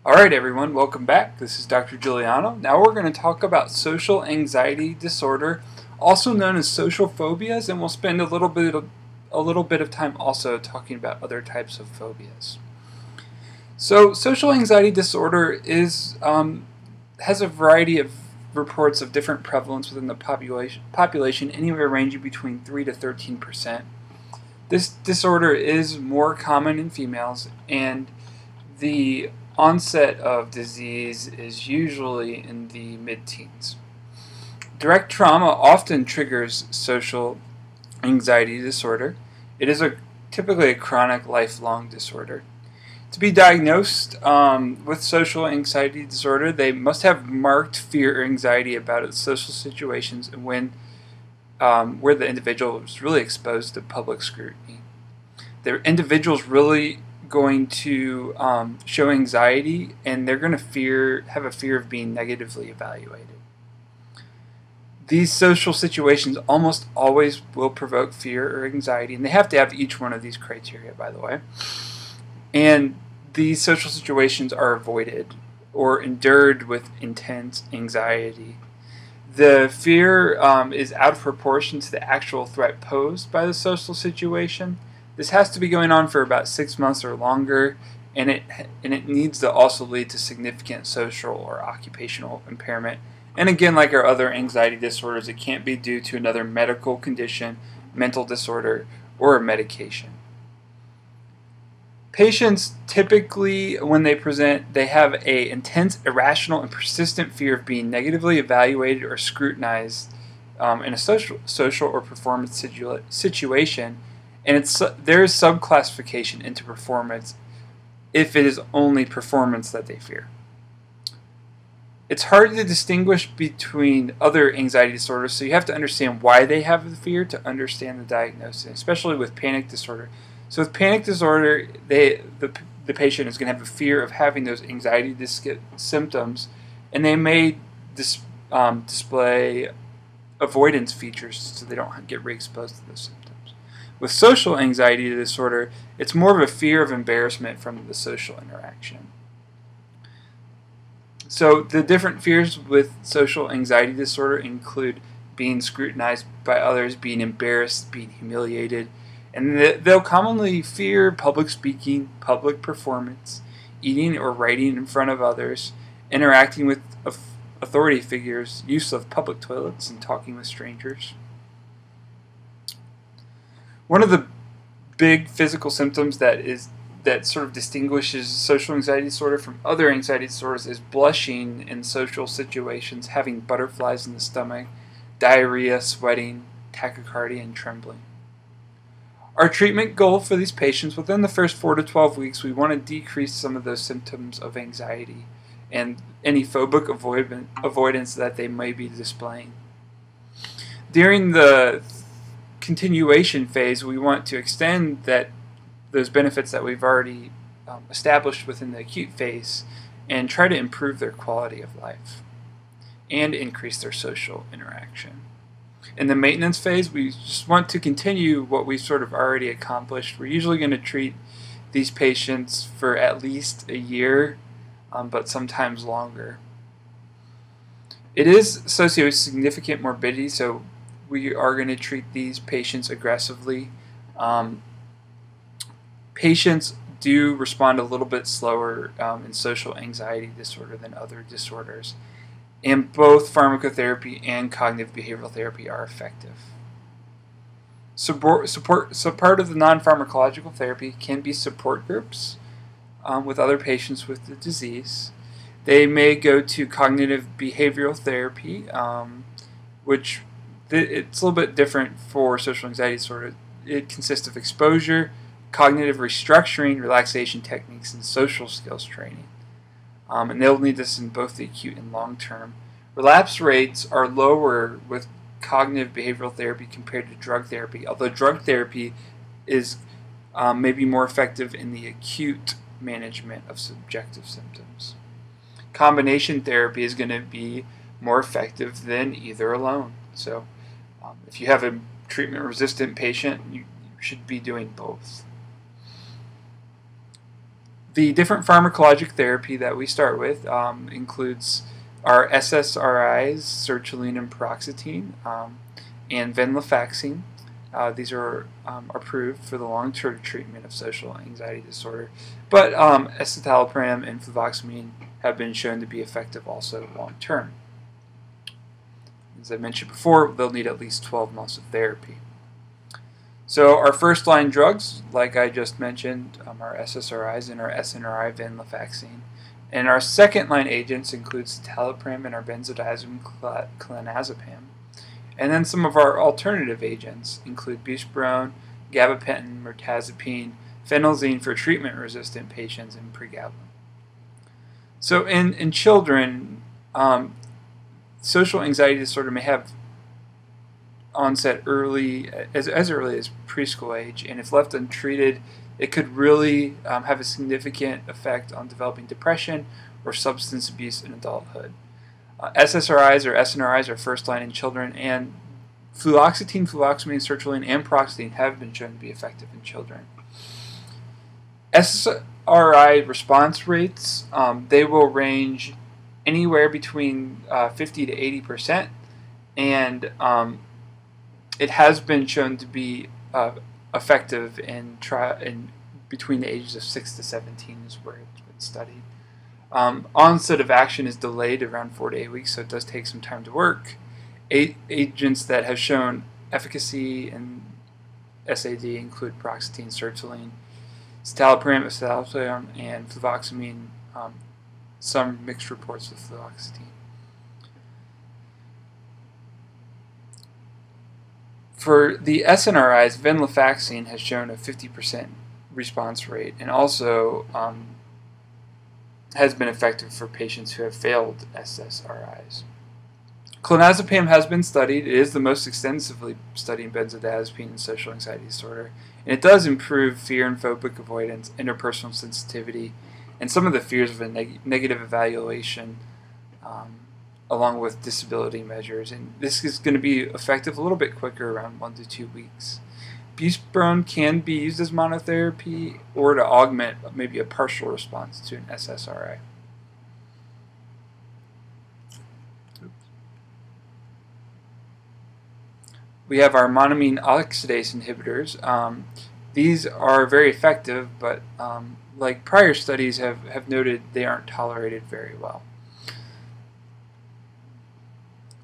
Alright everyone, welcome back. This is Dr. Giuliano. Now we're going to talk about social anxiety disorder, also known as social phobias, and we'll spend a little bit of time also talking about other types of phobias. So social anxiety disorder has a variety of reports of different prevalence within the population, anywhere ranging between 3 to 13%. This disorder is more common in females, and the onset of disease is usually in the mid-teens. Direct trauma often triggers social anxiety disorder. It is typically a chronic, lifelong disorder. To be diagnosed with social anxiety disorder, they must have marked fear or anxiety about social situations and where the individual is really exposed to public scrutiny. The individual's really going to show anxiety, and they're going to have a fear of being negatively evaluated. These social situations almost always will provoke fear or anxiety, and they have to have each one of these criteria, by the way. And these social situations are avoided or endured with intense anxiety. The fear is out of proportion to the actual threat posed by the social situation. This has to be going on for about 6 months or longer, and it needs to also lead to significant social or occupational impairment. And again, like our other anxiety disorders, it can't be due to another medical condition, mental disorder, or a medication. Patients typically, when they present, they have an intense, irrational, and persistent fear of being negatively evaluated or scrutinized in a social or performance situation. And there is subclassification into performance if it is only performance that they fear. It's hard to distinguish between other anxiety disorders, so you have to understand why they have the fear to understand the diagnosis, especially with panic disorder. So with panic disorder, the patient is going to have a fear of having those anxiety symptoms, and they may display avoidance features so they don't get re-exposed to those symptoms. With social anxiety disorder, it's more of a fear of embarrassment from the social interaction. So the different fears with social anxiety disorder include being scrutinized by others, being embarrassed, being humiliated, and they'll commonly fear public speaking, public performance, eating or writing in front of others, interacting with authority figures, use of public toilets, and talking with strangers. One of the big physical symptoms that sort of distinguishes social anxiety disorder from other anxiety disorders is blushing in social situations, having butterflies in the stomach, diarrhea, sweating, tachycardia, and trembling. Our treatment goal for these patients, within the first 4 to 12 weeks, we want to decrease some of those symptoms of anxiety and any phobic avoidance that they may be displaying. During the continuation phase, we want to extend those benefits that we've already established within the acute phase and try to improve their quality of life and increase their social interaction. In the maintenance phase, we just want to continue what we've sort of already accomplished. We're usually going to treat these patients for at least a year, but sometimes longer. It is associated with significant morbidity, so we are going to treat these patients aggressively. Patients do respond a little bit slower in social anxiety disorder than other disorders, and both pharmacotherapy and cognitive behavioral therapy are effective. So part of the non-pharmacological therapy can be support groups with other patients with the disease. They may go to cognitive behavioral therapy, which it's a little bit different for social anxiety disorder. It consists of exposure, cognitive restructuring, relaxation techniques, and social skills training. And they'll need this in both the acute and long term. Relapse rates are lower with cognitive behavioral therapy compared to drug therapy, although drug therapy is maybe more effective in the acute management of subjective symptoms. Combination therapy is going to be more effective than either alone. So if you have a treatment-resistant patient, you should be doing both. The different pharmacologic therapy that we start with includes our SSRIs, sertraline and paroxetine, and venlafaxine. These are approved for the long-term treatment of social anxiety disorder, but escitalopram and fluvoxamine have been shown to be effective also long-term. As I mentioned before, they'll need at least 12 months of therapy. So our first-line drugs, like I just mentioned, are SSRIs and our SNRI venlafaxine. And our second-line agents include citalopram and our benzodiazepine clonazepam. And then some of our alternative agents include buspirone, gabapentin, mirtazapine, phenelzine for treatment-resistant patients, and pregabalin. So in children, social anxiety disorder may have onset early, as early as preschool age, and if left untreated, it could really have a significant effect on developing depression or substance abuse in adulthood. SSRIs or SNRIs are first line in children, and fluoxetine, fluvoxamine, sertraline, and paroxetine have been shown to be effective in children. SSRI response rates, they will range anywhere between 50 to 80%, and it has been shown to be effective in between the ages of 6 to 17 is where it's been studied. Onset of action is delayed around 4 to 8 weeks, so it does take some time to work. Agents that have shown efficacy in SAD include paroxetine, sertraline, citalopram, escitalopram, and fluvoxamine. Some mixed reports with fluoxetine. For the SNRIs, venlafaxine has shown a 50% response rate, and also has been effective for patients who have failed SSRIs. Clonazepam has been studied. It is the most extensively studied benzodiazepine in social anxiety disorder, and it does improve fear and phobic avoidance, interpersonal sensitivity, and some of the fears of a negative evaluation, along with disability measures. And this is going to be effective a little bit quicker, around 1 to 2 weeks. Buspirone can be used as monotherapy or to augment maybe a partial response to an SSRI. We have our monoamine oxidase inhibitors. These are very effective, but like prior studies have noted, they aren't tolerated very well.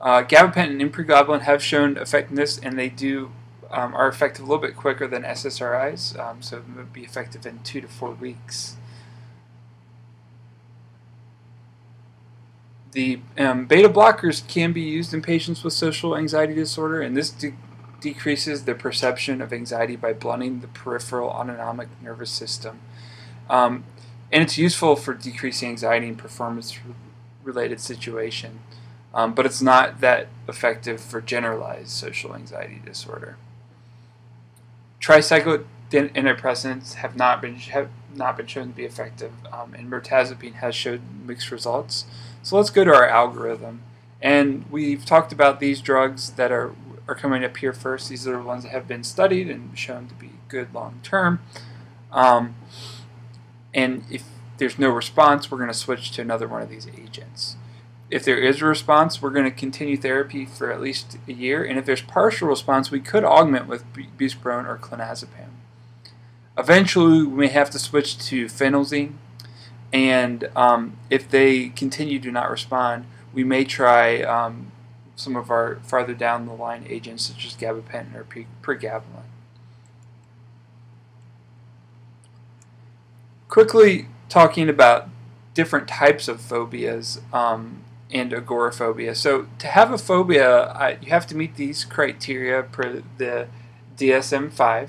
Gabapentin and pregabalin have shown effectiveness, and they are effective a little bit quicker than SSRIs, so it would be effective in 2 to 4 weeks. The beta blockers can be used in patients with social anxiety disorder, and this decreases the perception of anxiety by blunting the peripheral autonomic nervous system. And it's useful for decreasing anxiety in performance-related situations, but it's not that effective for generalized social anxiety disorder. Tricyclic antidepressants have not been shown to be effective, and mirtazapine has showed mixed results. So let's go to our algorithm, and we've talked about these drugs that are coming up here first. These are the ones that have been studied and shown to be good long term. And if there's no response, we're going to switch to another one of these agents. If there is a response, we're going to continue therapy for at least a year, and if there's partial response, we could augment with buspirone or clonazepam. Eventually, we may have to switch to phenelzine, and if they continue to not respond, we may try some of our farther down the line agents such as gabapentin or pregabalin. Quickly talking about different types of phobias and agoraphobia. So to have a phobia, you have to meet these criteria per the DSM-5.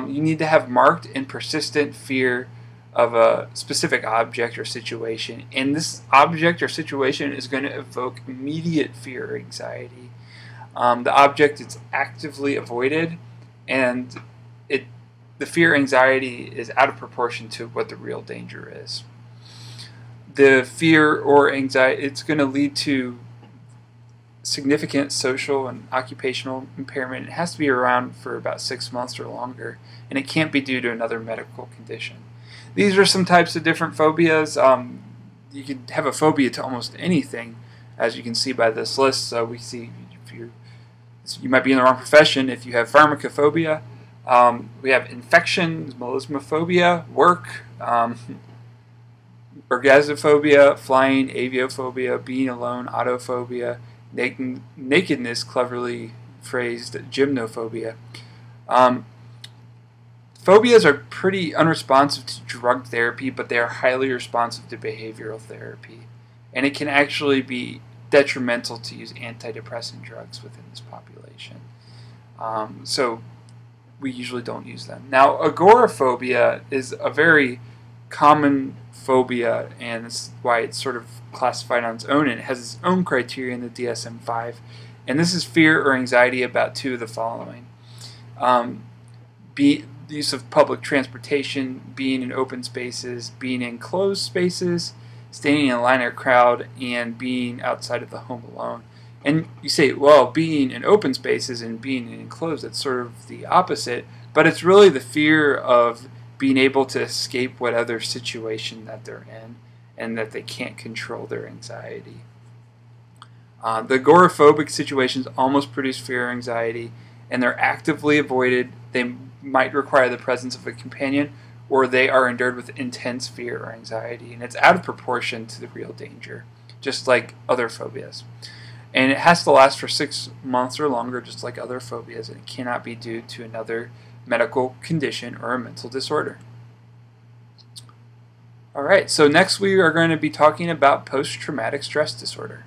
You need to have marked and persistent fear of a specific object or situation, and this object or situation is going to evoke immediate fear or anxiety. The object is actively avoided, and the fear anxiety is out of proportion to what the real danger is. The fear or anxiety, it's going to lead to significant social and occupational impairment, it has to be around for about 6 months or longer, and it can't be due to another medical condition. These are some types of different phobias. You could have a phobia to almost anything, as you can see by this list. So we see if you might be in the wrong profession if you have pharmacophobia. We have infection, melismophobia, work, orgasmophobia, flying, aviophobia, being alone, autophobia, nakedness, cleverly phrased, gymnophobia. Phobias are pretty unresponsive to drug therapy, but they are highly responsive to behavioral therapy. And it can actually be detrimental to use antidepressant drugs within this population. So we usually don't use them. Now, agoraphobia is a very common phobia, and that's why it's sort of classified on its own, and it has its own criteria in the DSM-5. And this is fear or anxiety about two of the following. The use of public transportation, being in open spaces, being in closed spaces, standing in a line or crowd, and being outside of the home alone. And you say, well, being in open spaces and being in enclosed, that's sort of the opposite, but it's really the fear of being able to escape whatever situation that they're in and that they can't control their anxiety. The agoraphobic situations almost produce fear or anxiety, and they're actively avoided. They might require the presence of a companion, or they are endured with intense fear or anxiety, and it's out of proportion to the real danger, just like other phobias. And it has to last for 6 months or longer, just like other phobias, and it cannot be due to another medical condition or a mental disorder. Alright, so next we are going to be talking about post-traumatic stress disorder.